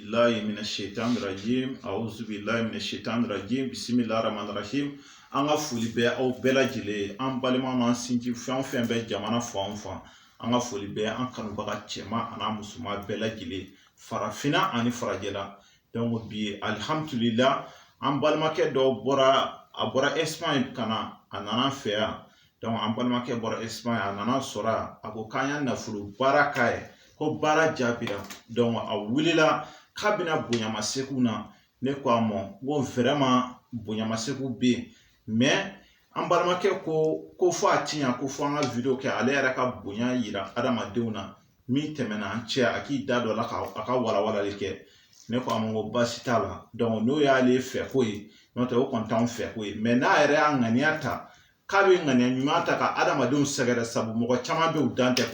billahi minash shaitanir rajim a'udhu billahi minash shaitanir rajim bismillahir rahmanir rahim. An ka foli bɛ aw bɛɛ lajɛlen an balima n'an sinji fɛn o fɛn bɛ jamana fan o fan an ka foli bɛ an kanubaga cɛman ani musoman bɛɛ lajɛlen farafinna ani farajɛla. Donc bi alhamdulillah an balimakɛ dɔ bɔra Espagne kana a nana fɛ yan. Donc an balimakɛ bɔra Espagne a nana sɔrɔ a ko k'an ya nafolo baara k'a ye ko baara jaabira. Donc a wulila k'a bɛna bonyamasegin na ne ko a ma ko vraiment bonyamasegin bɛ yen mais an balimakɛ ko fo a ti ɲa ko fo an ka video kɛ ale yɛrɛ ka bonya yira adamadenw na min tɛmɛna an cɛ a k'i da dɔ la a ka walawalali kɛ. Ne ko a ma ko baasi t'a la. Donc n'o y'ale fɛ ko ye n'o tɛ o kɔni t'anw fɛ ko ye mais n'a yɛrɛ y'a ŋaniya ta k'a bɛ ŋaniya ɲuman ta ka adamadenw sɛgɛrɛ sabu mɔgɔ caman bɛ u dan tɛ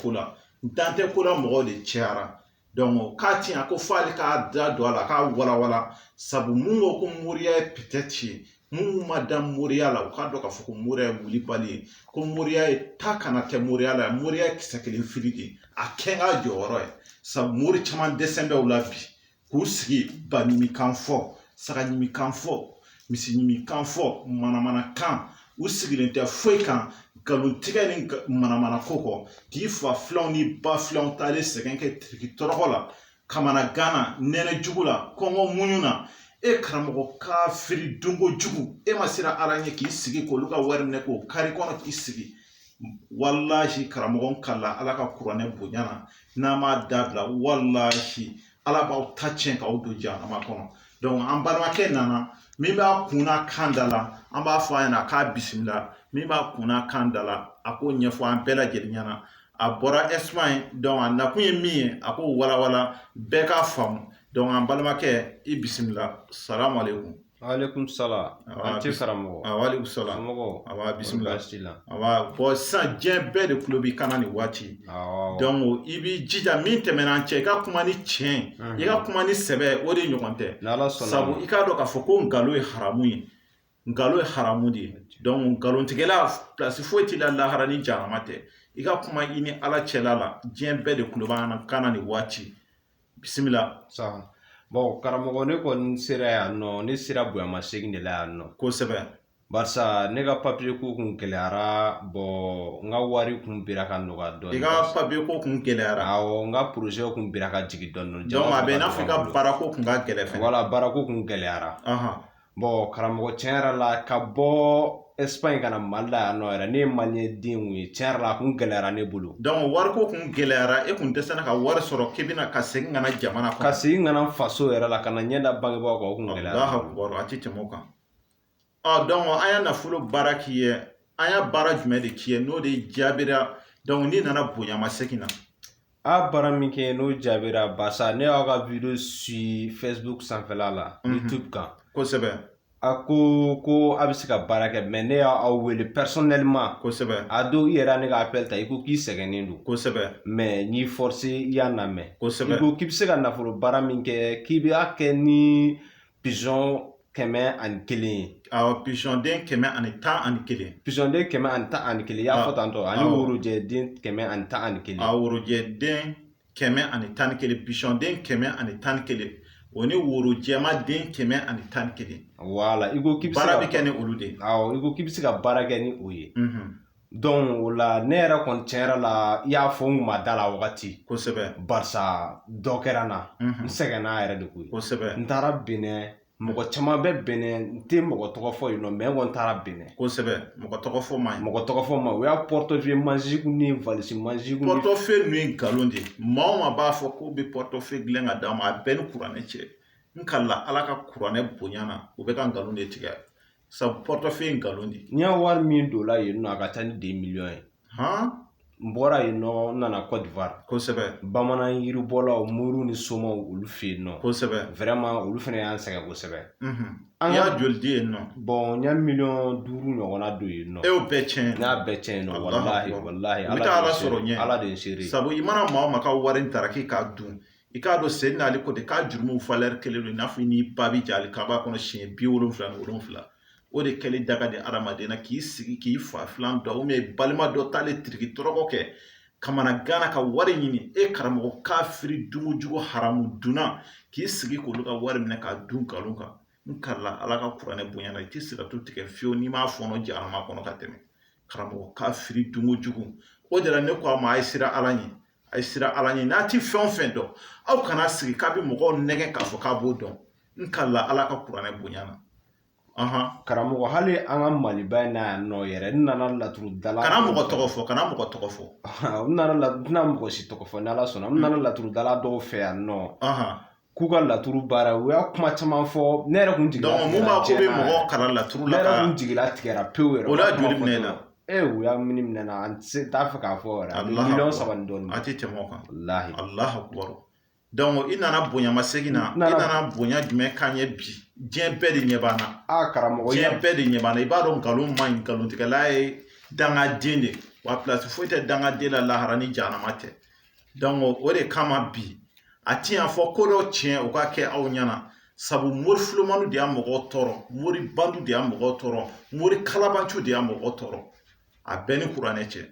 ko la mɔgɔw de cɛyara. Donc k'a ti ɲa ko fo ale k'a da don a la k'a walawala sabu mun ko ko moriya ye peut-être ye mun ma da moriya la u k'a dɔn k'a fɔ ko moriya ye wulibali ye ko moriya ye ta kana kɛ moriya la moriya ye kisɛ kelen fili de a kɛ ka jɔyɔrɔ ye sabu mori caman dɛsɛ bɛ u la bi k'u sigi baɲumikan fɔ sagaɲumikan fɔ misiɲumikan fɔ manamanakan u sigilen tɛ foyi kan nkalontigɛ ni manamanako kɔ k'i fa filanw ni ba filanw taalen sɛgɛn kɛ tiriki tɔrɔkɔ la kamana gana nɛnɛ jugu la kɔngɔ muɲu na e karamɔgɔ kafiri dunko jugu e ma sera ala ɲɛ k'i sigi k'olu ka wari minɛ k'o kari kɔnɔ k'i sigi wallahi karamɔgɔ kala ala ka kuranɛ bonya na n'a m'a dabila wallahi ala b'aw ta tiɲɛ k'aw don jahanama kɔnɔ. Donc an balimakɛ nana min b'a kunna kan da la an b'a fɔ a ɲɛna k'a bisimila min b'a kunna kan da la a k'o ɲɛfɔ an bɛɛ lajɛlen ɲɛna a bɔra Espagne. Donc a nakun ye min ye a k'o walawala bɛɛ k'a faamu. Donc an balimakɛ i bisimila. Salamu alaikum. Alaikum salam. An tɛ karamɔgɔ. Alaikum salam. Somɔgɔw. Bisimila. Awɔ. Bon sisan diɲɛ bɛɛ de tulo b'i kana nin waati. Donc i b'i jija min tɛmɛna an cɛ i ka kuma ni tiɲɛ i ka kuma ni sɛbɛ o de ɲɔgɔn tɛ. Sabu i k'a dɔn k'a fɔ ko nkalon ye haramu ye. Nkalon ye haramu de ye. Donc nkalontigɛla place foyi t'i la lahara ni jahanama tɛ. I ka kuma i ni ala cɛla la diɲɛ bɛɛ de tulo b'an kana nin waati. Bisimila. Bon karamɔgɔ ne kɔni sera yan nɔ ne sera bonyamasegin de la yan nɔ kosɛbɛ barisa ne ka papier ko kun gɛlɛyara n ka wari kun bira ka nɔgɔya dɔɔni. I ka papier ko kun gɛlɛyara. Awɔ n ka projet kun bira ka jigin dɔɔni. Donc a bɛ i n'a fɔ i ka baarako kun ka gɛlɛn fɛnɛ. Voilà baarako kun gɛlɛyara. Bon karamɔgɔ tiɲɛ yɛrɛ la ka bɔ Espagne kana Mali la yan nɔ yɛrɛ ne ye maliyɛn den ye tiɲɛ yɛrɛ la a kun gɛlɛyara ne bolo. Donc wariko kun gɛlɛyara e kun dɛsɛra ka wari sɔrɔ k'i bɛna ka segin ka na jamana kɔnɔ. Ka segin ka na faso yɛrɛ la ka na ɲɛ da bangebaaw kan o kun gɛlɛyara. Alahu akibaru a ti tɛmɛ o kan. Donc an y'a nafolo baara k'i ye an y'a baara jumɛn de k'i ye n'o de jaabira donc n'i nana bonyamasegin na. A baara min kɛ n'o jaabira barisa ne y'aw ka video suit Facebook sanfɛla la YouTube kan. Kosɛbɛ. A ko a bɛ se ka baara kɛ mais ne y'aw wele personnellement. Kosɛbɛ. A don i yɛrɛ ne ka appel ta i ko k'i sɛgɛnnen don. Kosɛbɛ. Mais n'i forcé i y'a lamɛn. Kosɛbɛ. I ko k'i bɛ se ka nafolo baara min kɛ k'i b'a kɛ ni pigeon 111 ye. Awɔ pigeon den 111. Pigeon den 111 i y'a fɔ tantɔ ani worojɛ den 111. Worojɛ den 111 pigeon den 111. O ni worojɛma den 111. Voilà i ko k'i bɛ se ka baara bɛ kɛ ni olu de. Awɔ i ko k'i bɛ se ka baara kɛ ni o ye. Donc o la ne yɛrɛ kɔni tiɲɛ yɛrɛ la i y'a fɔ n kun ma da la wagati. Kosɛbɛ. Barisa dɔ kɛra n na n sɛgɛnna yɛrɛ de koyi. Kosɛbɛ. N taara Benin mɔgɔ caman bɛ Benin n tɛ mɔgɔ tɔgɔ fɔ yen nɔ mais n kɔni taara Benin. Kosɛbɛ mɔgɔ tɔgɔ fɔ man ɲi. Mɔgɔ tɔgɔ fɔ ma o y'a portefeuille magique ni valise magique. Portefeuille nun ye nkalon de ye maa o maa b'a fɔ k'u bɛ portefeuille dilan ka d'a ma a bɛɛ ni kuranɛ cɛ. N kala ala ka kuranɛ bonya na u bɛ ka nkalon de tigɛ sabu portefeuille nkalon de. N y'a wari min don la yen nɔ a ka ca ni 2 millions ye. N bɔra yen nɔ n nana Côte d'Ivoire. Kosɛbɛ. Bamanan yiribɔlaw moriw ni somaw olu fɛ yen nɔ. Kosɛbɛ. Vraiment olu fana y'an sɛgɛn kosɛbɛ. I y'a joli di yen nɔ. Bon n y'a 5 millions ɲɔgɔnna don yen nɔ. E y'o bɛɛ tiɲɛ. N y'a bɛɛ tiɲɛ yen nɔ walahi walahi. N bɛ taa ala sɔrɔ ɲɛ. Ala de ye n seere. Sabu i mana maa o maa ka wari tara k'i k'a dun i k'a dɔn sen n'ale ko ten k'a jurumu valeur kelen don i n'a fɔ i n'i ba bɛ jɛ alikaba kɔnɔ siɲɛ 77. O de kɛlen daga di adamaden na k'i sigi k'i fa filan dɔ ou bien balima dɔ t'ale tiriki tɔrɔkɔ kɛ kamana gana ka wari ɲini e karamɔgɔ kafiri dunkojugu haramu dunna k'i sigi k'olu ka wari minɛ k'a dun nkalon kan n kala ala ka kuranɛ bonya na i tɛ se ka to tigɛ fiyewu n'i m'a fɔnɔ jahanama kɔnɔ ka tɛmɛ karamɔgɔ k'a firi dungo jugu o de la ne ko a ma a ye sira ala ɲɛ a ye sira ala ɲɛ n'a ti fɛn o fɛn dɔn aw kana sigi k'a bɛ mɔgɔw nɛgɛ k'a fɔ k'a b'o dɔn n kala ala ka kuranɛ bonya na karamɔgɔ hali an ka maliba in na yan nɔ yɛrɛ n nana laturu dala kana mɔgɔ tɔgɔ fɔ n tɛna mɔgɔ si tɔgɔ fɔ n'ala sɔnna n nana laturu dala dɔw fɛ yan nɔ k'u ka laturu baara u y'a kuma caman fɔ ne yɛrɛ kun jigila tigɛra mun b'a ko bɛ mɔgɔ kalan laturu la ne yɛrɛ kun jigila tigɛra pewu yɛrɛ o la joli minɛ la u y'a mini minɛ na an t'a fɛ k'a fɔ yɛrɛ a bɛ miliyɔn 3 ni dɔɔnin a tɛ tɛmɛ o kan walahi Allahu akbar donc i nana bonya masegin na i nana bonya jumɛn k'an ye bi diɲɛ bɛɛ de ɲɛ b'an na karamɔgɔ diɲɛ bɛɛ de ɲɛ b'an na i b'a dɔn nkalon man ɲi nkalontigɛla ye dangaden de wa place foyi tɛ dangaden la lahara ni jahanama tɛ donc o de kama bi a ti yan fɔ ko dɔ tiɲɛ o ka kɛ aw ɲɛna sabu mori filomaniw de y'a mɔgɔw tɔɔrɔ mori bandu de y'a mɔgɔw tɔɔrɔ mori kalabanci de y'a mɔgɔw tɔɔrɔ a bɛɛ ni kuranɛ cɛ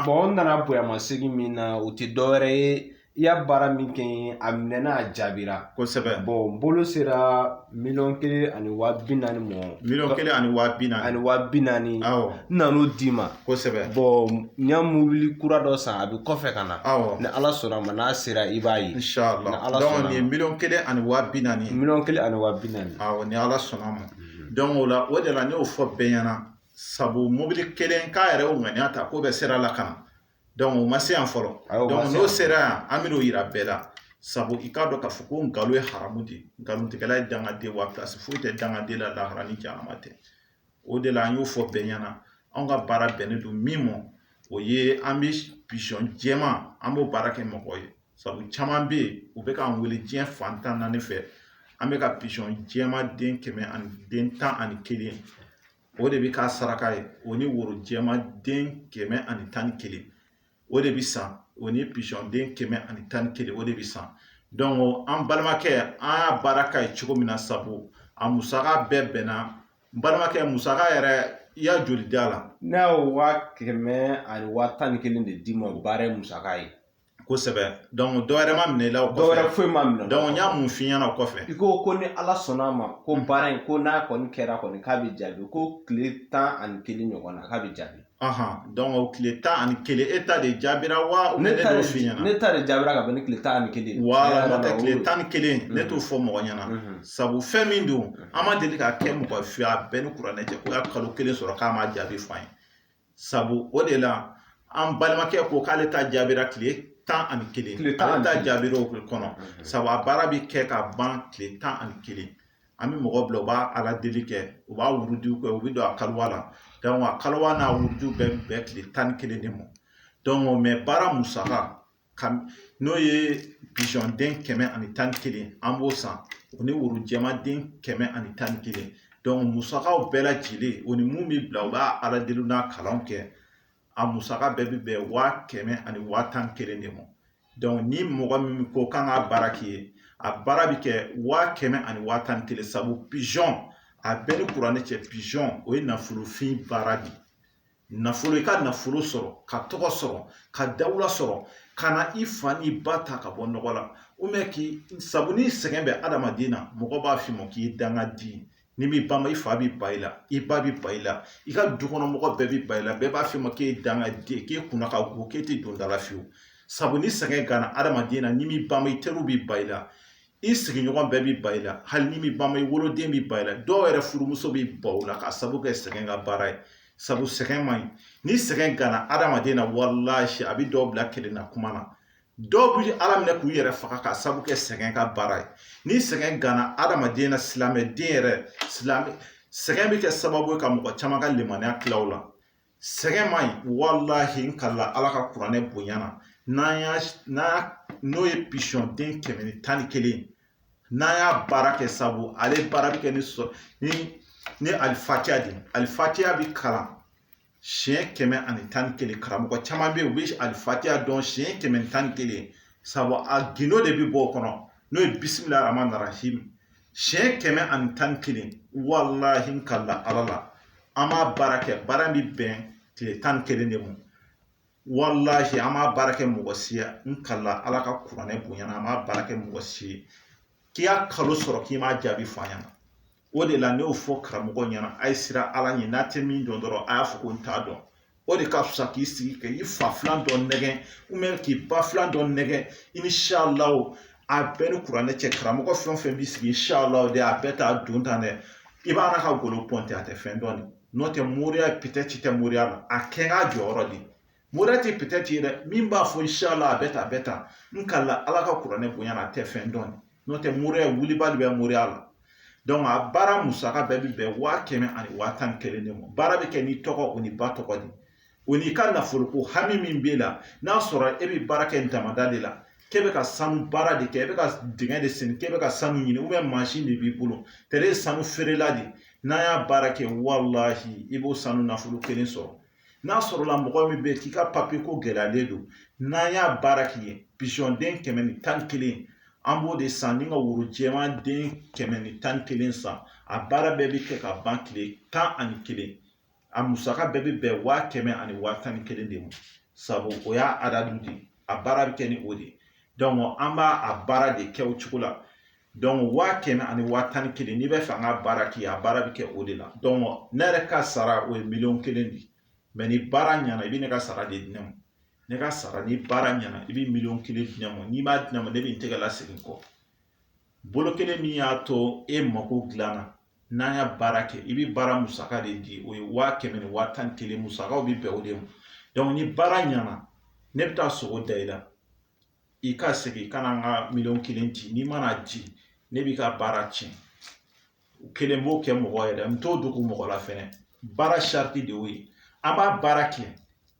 bon n nana bonya masegin min na o tɛ dɔwɛrɛ ye i y'a baara min kɛ a minɛna a jaabira kosɛbɛ bon n bolo sera 1,40,000 ani 40,000 mɔ 1,40,000 ani 40,000 ani 40,000 awɔ n nan'o d'i ma kosɛbɛ bon n y'a mobili kura dɔ san a bɛ kɔfɛ ka na awɔ ni ala sɔnna ma n'a sera i b'a ye inshallah donc nin ye 1,40,000 ani 40,000 1,40,000 ani 40,000 awɔ ni ala sɔnna ma donc o la o de la ne y'o fɔ bɛɛ ɲɛna sabu mobili kelen k'a yɛrɛ y'o ŋaniya ta k'o bɛ sera la ka na donc o ma se yan fɔlɔ donc n'o sera yan an bɛn'o yira bɛɛ la sabu i k'a dɔn k'a fɔ ko nkalon ye haramu de nkalontigɛla ye dangaden wa place foyi tɛ dangaden la lahara ni jahanama tɛ o de la an y'o fɔ bɛɛ ɲɛna anw ka baara bɛnnen don min ma o ye an bɛ pizɔn jɛman an b'o baara kɛ mɔgɔ ye sabu caman bɛ yen u bɛ k'an wele diɲɛ fan tan naani fɛ an bɛ ka pizɔn jɛman den 100 ani den 11 o de bɛ k'a saraka ye o ni woro jɛman den 111 o de bi san o ni pizɔn den 111 o de bi san donc an balimakɛ an y'a baara k'a ye cogo min na sabu a musaka bɛɛ bɛnna n balimakɛ musaka yɛrɛ i y'a joli d'a la ne y'o 100,000 ani 11 de d'i ma o baara ye musaka ye kosɛbɛ donc dɔ wɛrɛ ma minɛ i la o kɔfɛ dɔ wɛrɛ foyi ma minɛ donc n y'a mun f'i ɲɛna o kɔfɛ i ko ni ala sɔnna ma ko baara in ko n'a kɔni kɛra kɔni k'a bɛ jaabi ko tile 11 ɲɔgɔn na k'a bɛ jaabi donc o tile 11 e ta de jaabira wa ne t'o f'i ɲɛna ne ta de jaabira ka bɛn ni tile 11 voilà n'o tɛ tile 11 ne t'o fɔ mɔgɔ ɲɛna sabu fɛn min don an ma deli k'a kɛ mɔgɔ fɛ a bɛɛ ni kuranɛ cɛ ko y'a kalo 1 sɔrɔ k'a ma jaabi f'an ye sabu o de la an balimakɛ ko k'ale ta jaabira tile 11 ale ta jaabira o kɔnɔ sabu a baara bi kɛ ka ban tile 11 an bɛ mɔgɔ bila u b'a ala deli kɛ u b'a wurudiw kɛ u bɛ don a kaliwa la donc a kaliwa n'a wurudiw bɛɛ bɛn tile 11 de ma donc mais baara musaka n'o ye pizɔn den 111 an b'o san o ni woro jɛman den 111 donc musakaw bɛɛ lajɛlen o ni mun bɛ bila u b'a ala deli n'a kalanw kɛ a musaka bɛɛ bɛ bɛn 100,000 ani 11 de ma donc ni mɔgɔ min ko k'an ka baara k'i ye a baara bɛ kɛ 100,000 ani 11 sabu pizɔn a bɛɛ ni kuranɛ cɛ pizɔn o ye nafolofin baara de nafolo i ka nafolo sɔrɔ ka tɔgɔ sɔrɔ ka dawula sɔrɔ ka na i fa ni ba ta ka bɔ nɔgɔ la ou bien sabu ni sɛgɛn bɛ adamaden na mɔgɔ b'a f'i ma k'i ye dangaden ni b'i ba ma i fa b'i ba i la i ba b'i ba i la i ka dukɔnɔmɔgɔ bɛɛ b'i ba i la bɛɛ b'a f'i ma k'e ye dangaden k'e kunna ka go k'e tɛ don da la fiyewu sabu ni sɛgɛn ganna adamaden na ni b'i ba ma i teriw b'i ba i la i sigiɲɔgɔn bɛɛ b'i ba i la hali ni b'i ba ma i woloden b'i ba i la dɔw yɛrɛ furumuso b'i ba o la k'a sabu kɛ sɛgɛn ka baara ye sabu sɛgɛn man ɲi ni sɛgɛn ganna adamaden na walahi a bɛ dɔw bila kelen na kuma na dɔw bɛ ala minɛ k'u yɛrɛ faga k'a sabu kɛ sɛgɛn ka baara ye ni sɛgɛn ganna adamaden na silamɛden yɛrɛ sɛgɛn bɛ kɛ sababu ye ka mɔgɔ caman ka limaniya tilaw la sɛgɛn man ɲi walahi n kala ala ka kuranɛ bonya na n'o ye pizɔn den 111 n'an y'a baara kɛ sabu ale baara bɛ kɛ ni alifatiya de alifatiya bɛ kalan siɲɛ 111 karamɔgɔ caman bɛ yen u bɛ alifatiya dɔn siɲɛ 111 sabu a gindo de bɛ bɔ o kɔnɔ n'o ye bisimilahi rahmani rahim siɲɛ 111 walahi n kala ala la an b'a baara kɛ baara bɛ bɛn tile 11 de ma wallahi ama barake mugosiya nkalla ala ka kuranɛ bonyana ama barake mugosiye k'i y'a kalo sɔrɔ k'i m'a jaabi fɔ ɲana o de la ne y'o fɔ karamɔgɔ ɲana a ye sira ala ɲɛ n'a tɛ min dɔn dɔrɔn a y'a fɔ ko n t'a dɔn o de ka fisa k'i sigi k'i fa filan dɔ nɛgɛ k'i ba filan dɔ nɛgɛ inshallah a bɛɛ ni kuranɛ cɛ karamɔgɔ fɛn o fɛn b'i sigi inshallah de a bɛɛ t'a don tan dɛ i b'a ka golo pɔnte a tɛ fɛn dɔn de n'o tɛ moriya peut-être tɛ moriya la a kɛ k'a jɔyɔrɔ de moriya tɛ peut-être ye dɛ min b'a fɔ inshallah a bɛ tan nk'Ala ala ka kuranɛ bonya na a tɛ fɛn dɔn n'o tɛ moriya wulibali bɛ moriya la donc a baara musaka bɛɛ bi bɛn 111,000 de ma baara bɛ kɛ n'i tɔgɔ o ni ba tɔgɔ de o n'i ka nafoloko hami min b'e la n'a sɔrɔ e bɛ baara kɛ damada de la k'e bɛ ka sanu baara de kɛ e bɛ ka dingɛ de sen k'e bɛ ka sanu ɲini mansin de b'i bolo tɛrɛ ye sanu feerela de n'a y'a baara kɛ wallahi i b'o sanu nafolo kelen sɔrɔ n'a sɔrɔla mɔgɔ min bɛ k'i ka papier ko gɛlɛyalen don n'an y'a baara k'i ye pigeon den 111 an b'o de san ni ka woro jɛman den 111 san a baara bɛɛ bi kɛ ka ban tile 11 a musaka bɛɛ bi bɛn 111,000 de ma sabu o y'a adadu de a baara bi kɛ ni o de donc an b'a a baara de kɛ o cogo la donc 111,000 n'i bɛ fɛ an ka baara k'i ye a baara bi kɛ o de la donc ne yɛrɛ ka sara o ye 1,000,000 de mais ni baara ɲɛna i bi ne ka sara de di ne ma ne ka sara ni baara ɲɛna i bi 1,000,000 di ne ma n'i m'a di ne ma ne bɛ n tɛgɛ lasegin kɔ bolo kelen min y'a to e mako dilanna n'an ya baara kɛ i bi baara musaka de di o ye 100,000 musakaw bi bɛn o de ma donc ni baara ɲɛna ne bɛ taa sogo da i la i ka segin ka na n ka 1,000,000 di n'i mana di ne b'i ka baara tiɲɛ kelen b'o kɛ mɔgɔ yɛrɛ n t'o dogo mɔgɔ la fɛnɛ baara sariti de y'o ye an b'a baara kɛ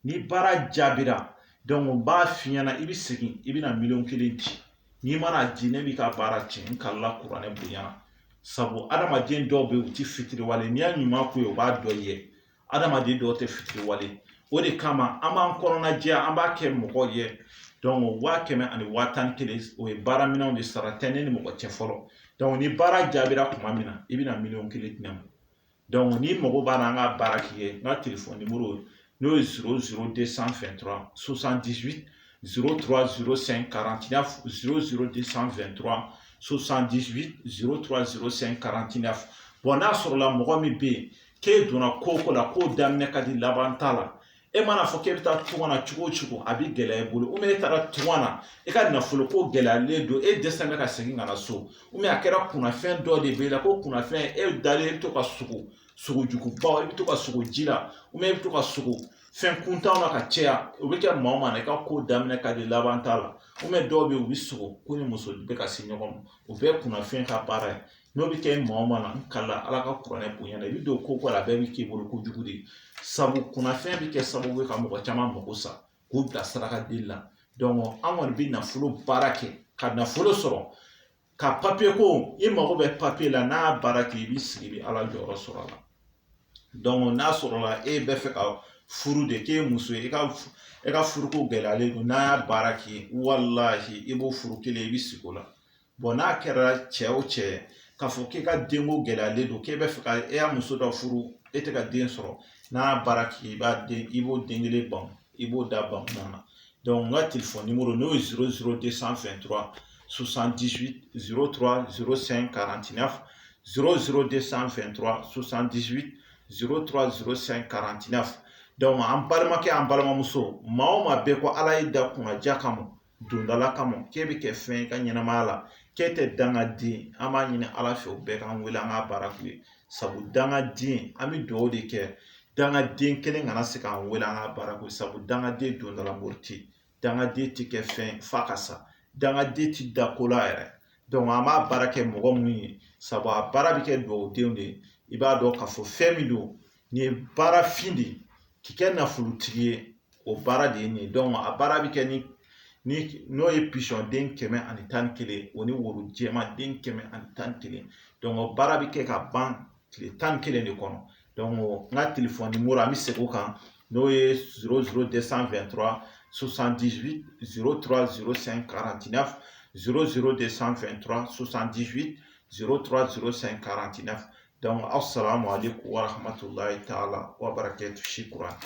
ni baara jaabira donc n b'a f'i ɲɛna i bi segin i bɛna 1,000,000 di n'i mana di ne b'i ka baara tiɲɛ n kala kuranɛ bonyana sabu adamaden dɔw bɛ u ti fitiriwale n'i y'a ɲuman k'u ye u b'a dɔ i ye adamaden dɔw tɛ fitiriwale o de kama an b'an kɔnɔna jɛya an b'a kɛ mɔgɔ ye donc 111,000 o ye baara minɛnw de sara tɛ ne ni mɔgɔ cɛ fɔlɔ donc ni baara jaabira tuma min na i bɛna 1,000,000 di ne ma donc ni mago b'a la an ka baara k'i ye n ka téléphone numéro n'o ye 00223 78 03 05 49 00223 78 03 05 49 bon n'a sɔrɔla mɔgɔ min bɛ yen k'e donna ko la k'o daminɛ ka di laban t'a la e mana fɔ k'e bɛ taa tunga na cogo o cogo a bɛ gɛlɛya i bolo ou bien e taara tunga na e ka nafolo ko gɛlɛyalen don e dɛsɛlen bɛ ka segin ka na so ou bien a kɛra kunnafɛn dɔ de b'e la ko kunnafɛn e dalen e bɛ to ka sogojugubaw i bɛ to ka sogo ji la ou bien e bɛ to ka sogo fɛn kuntanw na ka caya o bɛ kɛ maa o maa na i ka ko daminɛ ka di laban t'a la ou bien dɔw bɛ yen u bɛ sogo ko ni muso bɛ ka se ɲɔgɔn ma o bɛɛ ye kunnafɛn ka baara ye n'o bɛ kɛ maa o maa na n kala ala ka kuranɛ bonyana i bɛ don ko la a bɛɛ bɛ k'i bolo kojugu de sabu kunnafɛn bɛ kɛ sababu ye ka mɔgɔ caman mago sa k'u bila saraka dili la donc an kɔni bɛ nafolo baara kɛ ka nafolo sɔrɔ ka papier ko i mago bɛ papier la n'a y'a baara kɛ i b'i sigi i bɛ ala jɔyɔrɔ sɔrɔ a la donc n'a sɔrɔla e bɛ fɛ ka furu de k'e muso ye e ka furuko gɛlɛyalen don n'a y'a baara k'i ye wallahi i b'o furu kelen i bɛ sigi o la bon n'a kɛra cɛ o cɛ k'a fɔ k'e ka denko gɛlɛyalen don k'e bɛ fɛ ka e y'a muso dɔ furu e tɛ ka den sɔrɔ n'a y'a baara k'i ye i b'o den kelen ban i b'o da ban na donc n ka téléphone numéro n'o ye 00223 78 03 05 49 00223 78 03 05 49 donc an balimakɛ an balimamuso maa o maa bɛɛ ko ala y'i da kunnaja kama dondala kama k'e bɛ kɛ fɛn ka ɲɛnamaya la k'e tɛ dangaden an b'a ɲini ala fɛ o bɛɛ k'an wele an k'a baara k'u ye sabu dangaden an bɛ dugawu de kɛ dangaden kelen kana se k'an wele an k'a baara k'u ye sabu dangaden dondala mori tɛ dangaden tɛ kɛ fɛn fa ka sa dangaden tɛ da ko la yɛrɛ donc an b'a baara kɛ mɔgɔ minnu ye sabu a baara bɛ kɛ dugawudenw de ye i b'a dɔn k'a fɔ fɛn min don nin ye baara fin de ye k'i kɛ nafolotigi ye o baara de ye nin ye donc a baara bɛ kɛ n'o ye pigeon den 111 o ni woro jɛman den 111 donc o baara bɛ kɛ ka ban tile 11 de kɔnɔ donc n ka téléphone numéro an bɛ segin o kan n'o ye 00223 78 03 05 49 00223 78 03 05 49 donc assalamu alaikum wa rahmatullahi ta'ala wa barakatuh shukran